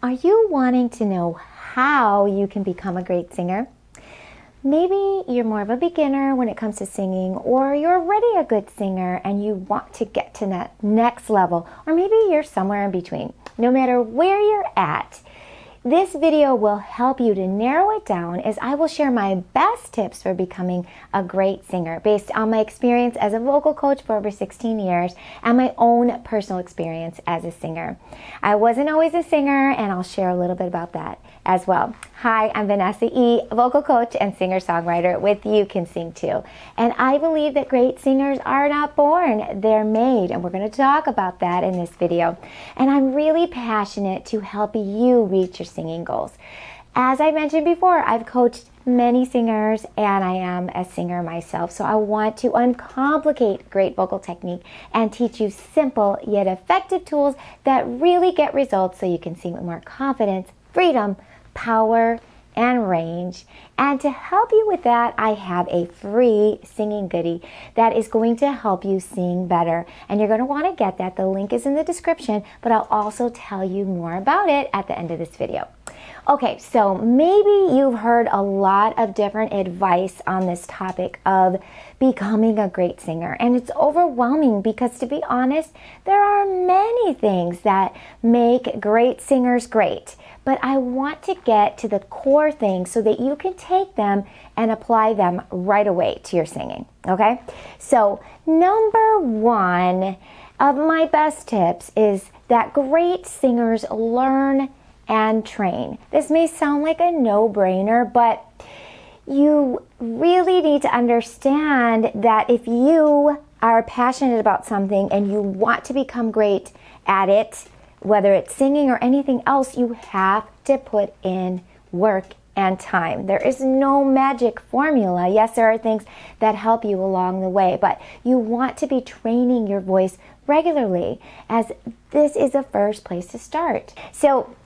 Are you wanting to know how you can become a great singer? Maybe you're more of a beginner when it comes to singing, or you're already a good singer and you want to get to that next level, or maybe you're somewhere in between. No matter where you're at, this video will help you to narrow it down, as I will share my best tips for becoming a great singer based on my experience as a vocal coach for over 16 years and my own personal experience as a singer. I wasn't always a singer, and I'll share a little bit about that as well. Hi, I'm Vanessa E, vocal coach and singer-songwriter with You Can Sing Too. And I believe that great singers are not born, they're made. And we're going to talk about that in this video. And I'm really passionate to help you reach your singing goals. As I mentioned before, I've coached many singers and I am a singer myself. So I want to uncomplicate great vocal technique and teach you simple yet effective tools that really get results so you can sing with more confidence, freedom, power, and range. And to help you with that, I have a free singing goodie that is going to help you sing better. And you're going to want to get that. The link is in the description, but I'll also tell you more about it at the end of this video. Okay, so maybe you've heard a lot of different advice on this topic of becoming a great singer, and it's overwhelming because, to be honest, there are many things that make great singers great. But I want to get to the core things so that you can take them and apply them right away to your singing, okay? So number one of my best tips is that great singers learn and train. This may sound like a no-brainer, but you really need to understand that if you are passionate about something and you want to become great at it, whether it's singing or anything else, you have to put in work and time. There is no magic formula. Yes, there are things that help you along the way, but you want to be training your voice regularly, as this is the first place to start. So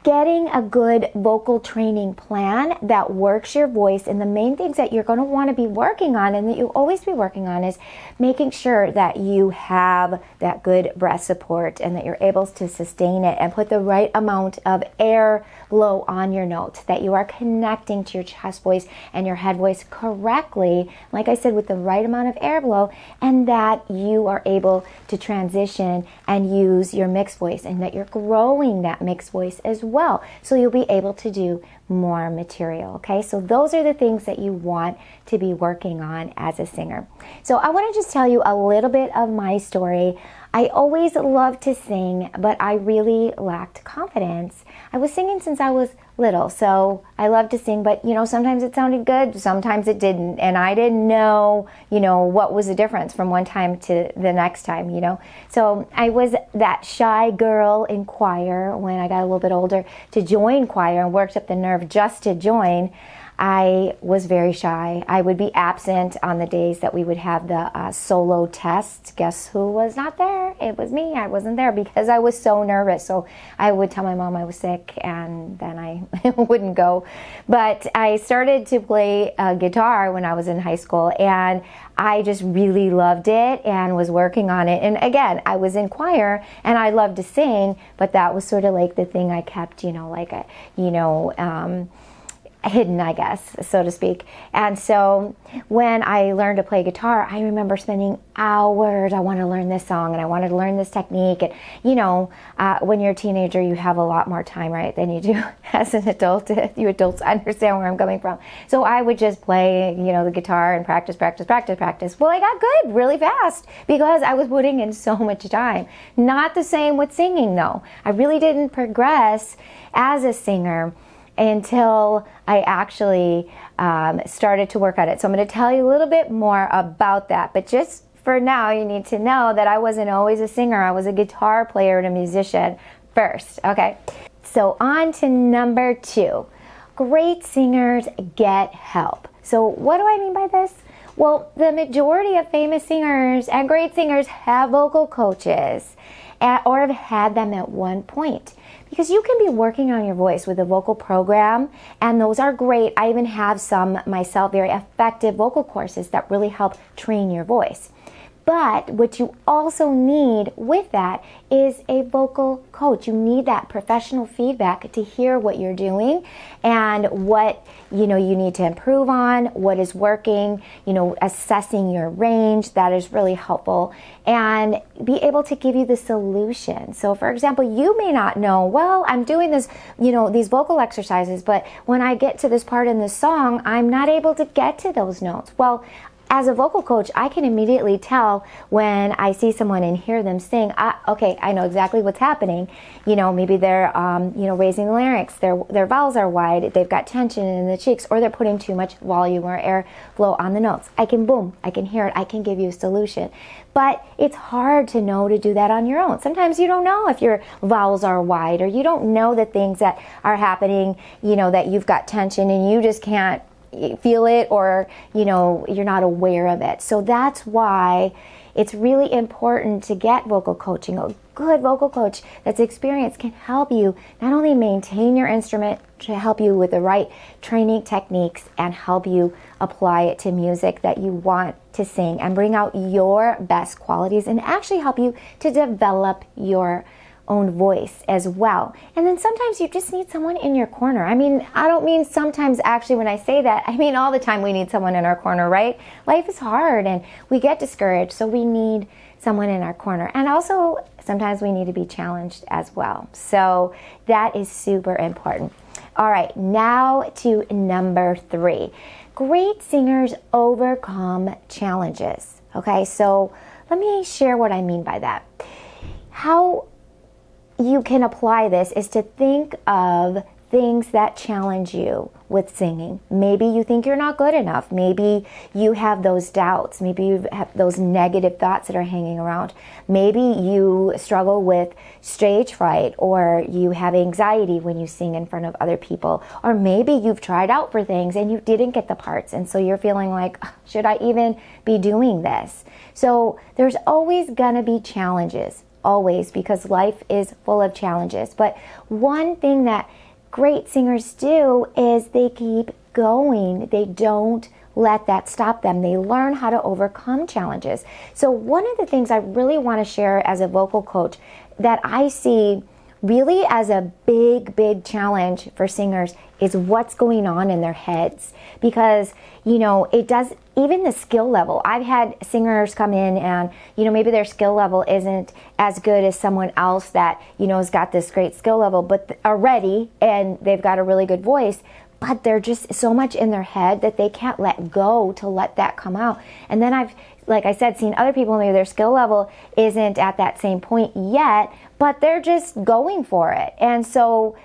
getting a good vocal training plan that works your voice, and the main things that you're going to want to be working on and that you always be working on is making sure that you have that good breath support and that you're able to sustain it and put the right amount of air blow on your notes, that you are connecting to your chest voice and your head voice correctly, like I said, with the right amount of air blow, and that you are able to transition and use your mixed voice, and that you're growing that mixed voice as well, so you'll be able to do more material. Okay, so those are the things that you want to be working on as a singer. So I want to just tell you a little bit of my story. I always loved to sing, but I really lacked confidence. I was singing since I was little, so I loved to sing, but sometimes it sounded good, sometimes it didn't, and I didn't know, what was the difference from one time to the next time, So I was that shy girl in choir. When I got a little bit older to join choir and worked up the nerve just to join, I was very shy. I would be absent on the days that we would have the solo test. Guess who was not there? It was me. I wasn't there because I was so nervous. So I would tell my mom I was sick, and then I wouldn't go. But I started to play guitar when I was in high school, and I just really loved it and was working on it. And again, I was in choir and I loved to sing, but that was sort of like the thing I kept, hidden, I guess, so to speak. And so when I learned to play guitar, I remember spending hours. I want to learn this song and I wanted to learn this technique. And when you're a teenager, you have a lot more time, right, than you do as an adult. You adults understand where I'm coming from. So I would just play, the guitar and practice. Well, I got good really fast because I was putting in so much time. Not the same with singing, though. I really didn't progress as a singer until I actually started to work on it. So I'm going to tell you a little bit more about that. But just for now, you need to know that I wasn't always a singer. I was a guitar player and a musician first. Okay, so on to number two. Great singers get help. So what do I mean by this? Well, the majority of famous singers and great singers have vocal coaches or have had them at one point. Because you can be working on your voice with a vocal program, and those are great. I even have some myself, very effective vocal courses that really help train your voice. But what you also need with that is a vocal coach. You need that professional feedback to hear what you're doing and what you need to improve on, what is working, assessing your range. That is really helpful, and be able to give you the solution. So for example, you may not know, well, I'm doing this, these vocal exercises, but when I get to this part in the song, I'm not able to get to those notes. Well, as a vocal coach, I can immediately tell when I see someone and hear them sing, okay, I know exactly what's happening. Maybe they're, raising the larynx, their vowels are wide, they've got tension in the cheeks, or they're putting too much volume or airflow on the notes. I can hear it, I can give you a solution. But it's hard to know to do that on your own. Sometimes you don't know if your vowels are wide, or you don't know the things that are happening, that you've got tension and you just can't feel it, or you're not aware of it. So that's why it's really important to get vocal coaching. A good vocal coach that's experienced can help you not only maintain your instrument, to help you with the right training techniques and help you apply it to music that you want to sing and bring out your best qualities, and actually help you to develop your own voice as well. And then sometimes you just need someone in your corner. I don't mean sometimes, actually, when I say that, I mean all the time we need someone in our corner, right? Life is hard and we get discouraged, so we need someone in our corner. And also sometimes we need to be challenged as well. So that is super important. All right, now to number 3. Great singers overcome challenges. Okay, so let me share what I mean by that. How you can apply this is to think of things that challenge you with singing. Maybe you think you're not good enough. Maybe you have those doubts. Maybe you have those negative thoughts that are hanging around. Maybe you struggle with stage fright, or you have anxiety when you sing in front of other people. Or maybe you've tried out for things and you didn't get the parts, and so you're feeling like, should I even be doing this? So there's always gonna be challenges. Always, because life is full of challenges. But one thing that great singers do is they keep going. They don't let that stop them. They learn how to overcome challenges. So one of the things I really want to share as a vocal coach that I see really as a big challenge for singers is what's going on in their heads. Because, it does, even the skill level. I've had singers come in and, maybe their skill level isn't as good as someone else that, has got this great skill level, but already, and they've got a really good voice, but they're just so much in their head that they can't let go to let that come out. And then I've, like I said, seen other people, maybe their skill level isn't at that same point yet, but they're just going for it. And so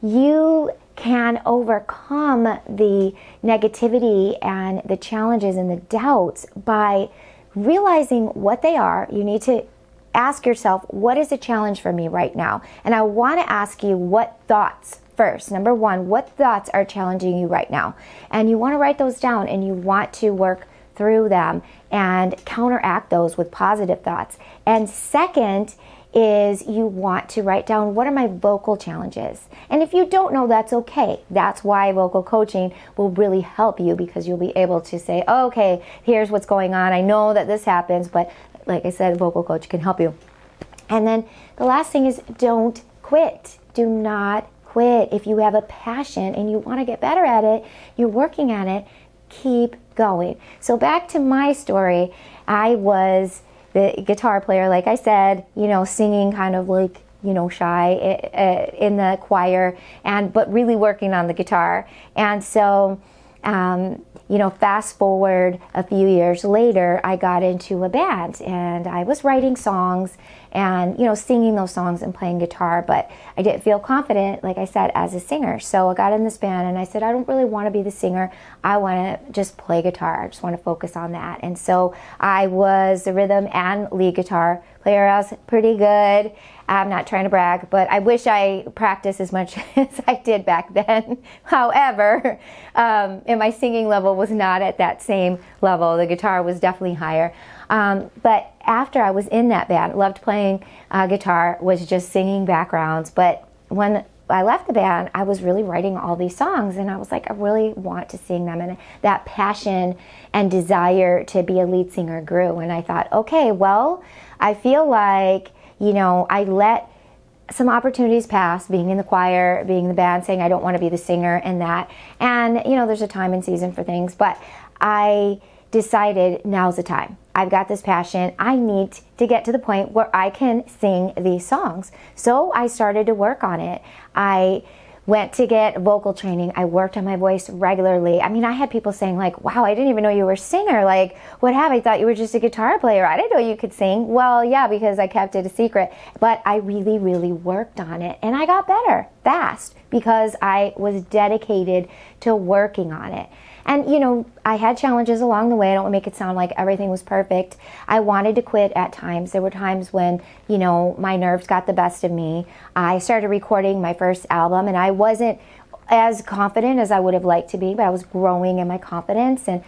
you can overcome the negativity and the challenges and the doubts by realizing what they are. You need to ask yourself, what is a challenge for me right now? And I want to ask you, what thoughts first? Number 1, what thoughts are challenging you right now? And you want to write those down, and you want to work through them and counteract those with positive thoughts. And second is you want to write down, what are my vocal challenges? And if you don't know, that's okay. That's why vocal coaching will really help you, because you'll be able to say, oh, okay, here's what's going on. I know that this happens, but like I said, vocal coach can help you. And then the last thing is, don't quit. Do not quit. If you have a passion and you want to get better at it, you're working at it, keep going. So back to my story, I was the guitar player, like I said, singing kind of like, shy in the choir, but really working on the guitar. And so, fast forward a few years later, I got into a band, and I was writing songs and, singing those songs and playing guitar, but I didn't feel confident, like I said, as a singer. So I got in this band and I said, I don't really want to be the singer. I want to just play guitar. I just want to focus on that. And so I was the rhythm and lead guitar player. I was pretty good. I'm not trying to brag, but I wish I practiced as much as I did back then. However, and my singing level was not at that same level. The guitar was definitely higher. But after I was in that band, loved playing guitar, was just singing backgrounds. But when I left the band, I was really writing all these songs, and I was like, I really want to sing them. And that passion and desire to be a lead singer grew. And I thought, okay, well, I feel like, I let some opportunities pass, being in the choir, being in the band, saying I don't want to be the singer and that. And, there's a time and season for things, but I decided now's the time. I've got this passion. I need to get to the point where I can sing these songs. So I started to work on it. I went to get vocal training. I worked on my voice regularly. I mean, I had people saying like, wow, I didn't even know you were a singer. Like, what happened? I thought you were just a guitar player. I didn't know you could sing. Well, yeah, because I kept it a secret. But I really, really worked on it. And I got better fast because I was dedicated to working on it. And, I had challenges along the way. I don't want to make it sound like everything was perfect. I wanted to quit at times. There were times when, my nerves got the best of me. I started recording my first album, and I wasn't as confident as I would have liked to be, but I was growing in my confidence. And,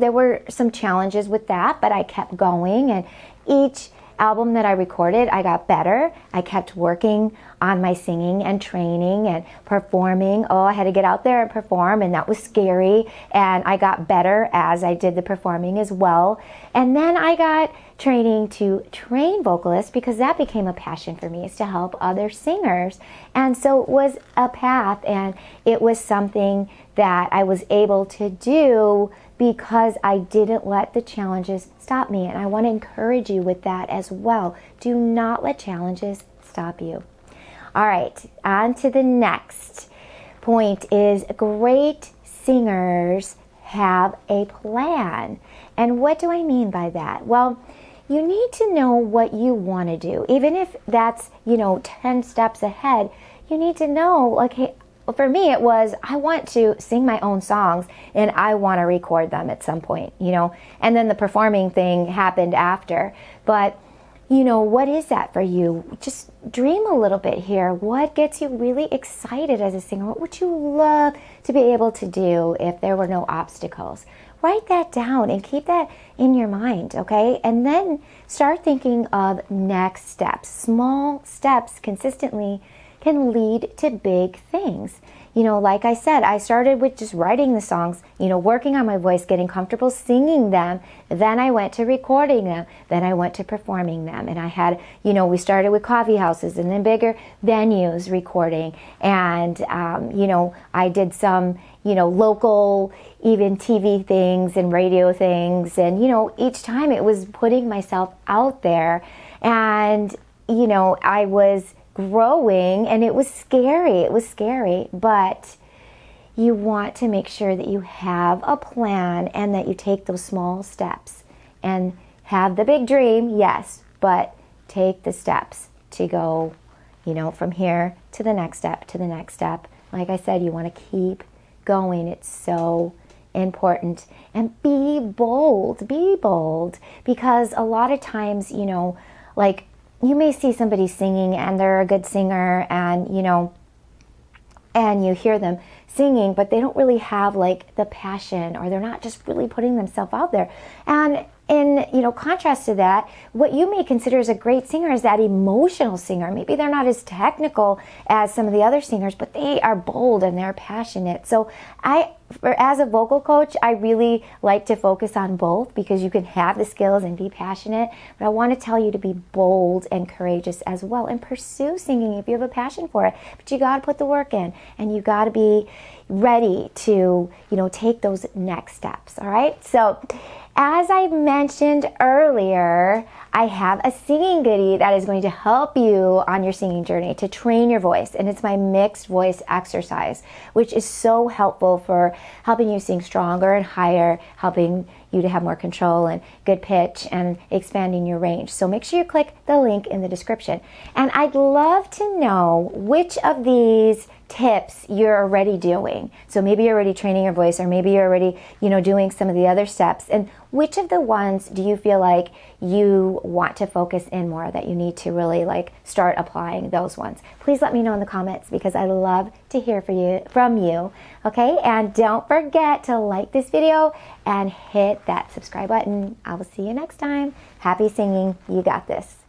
there were some challenges with that, but I kept going. And each album that I recorded, I got better. I kept working on my singing and training and performing. Oh, I had to get out there and perform, and that was scary. And I got better as I did the performing as well. And then I got training to train vocalists because that became a passion for me, is to help other singers. And so it was a path, and it was something that I was able to do because I didn't let the challenges stop me. And I want to encourage you with that as well. Do not let challenges stop you. All right, on to the next point is great singers have a plan. And what do I mean by that? Well, you need to know what you want to do. Even if that's, 10 steps ahead, you need to know, like, hey, for me, it was, I want to sing my own songs and I want to record them at some point, and then the performing thing happened after. But, what is that for you? Just dream a little bit here. What gets you really excited as a singer? What would you love to be able to do if there were no obstacles? Write that down and keep that in your mind, okay? And then start thinking of next steps. Small steps consistently can lead to big things. Like I said, I started with just writing the songs, working on my voice, getting comfortable singing them. Then I went to recording them. Then I went to performing them. And I had, we started with coffee houses and then bigger venues recording. And, I did some, local, even TV things and radio things. And, each time it was putting myself out there. And, I was growing, and it was scary, but you want to make sure that you have a plan and that you take those small steps and have the big dream, yes, but take the steps to go, from here to the next step, to the next step. Like I said, you want to keep going. It's so important. And be bold, because a lot of times, like, you may see somebody singing and they're a good singer, and and you hear them singing, but they don't really have like the passion, or they're not just really putting themselves out there. And in contrast to that, what you may consider as a great singer is that emotional singer. Maybe they're not as technical as some of the other singers, but they are bold and they're passionate. So as a vocal coach, I really like to focus on both, because you can have the skills and be passionate, but I want to tell you to be bold and courageous as well, and pursue singing if you have a passion for it. But you got to put the work in, and you got to be ready to, take those next steps. All right. So as I mentioned earlier, I have a singing goodie that is going to help you on your singing journey to train your voice. And it's my mixed voice exercise, which is so helpful for helping you sing stronger and higher, helping you to have more control and good pitch, and expanding your range. So make sure you click the link in the description. And I'd love to know which of these tips you're already doing. So maybe you're already training your voice, or maybe you're already, doing some of the other steps. And which of the ones do you feel like you want to focus in more, that you need to really start applying those ones? Please let me know in the comments, because I love to hear from you. Okay, and don't forget to like this video and hit that subscribe button. I will see you next time. Happy singing. You got this.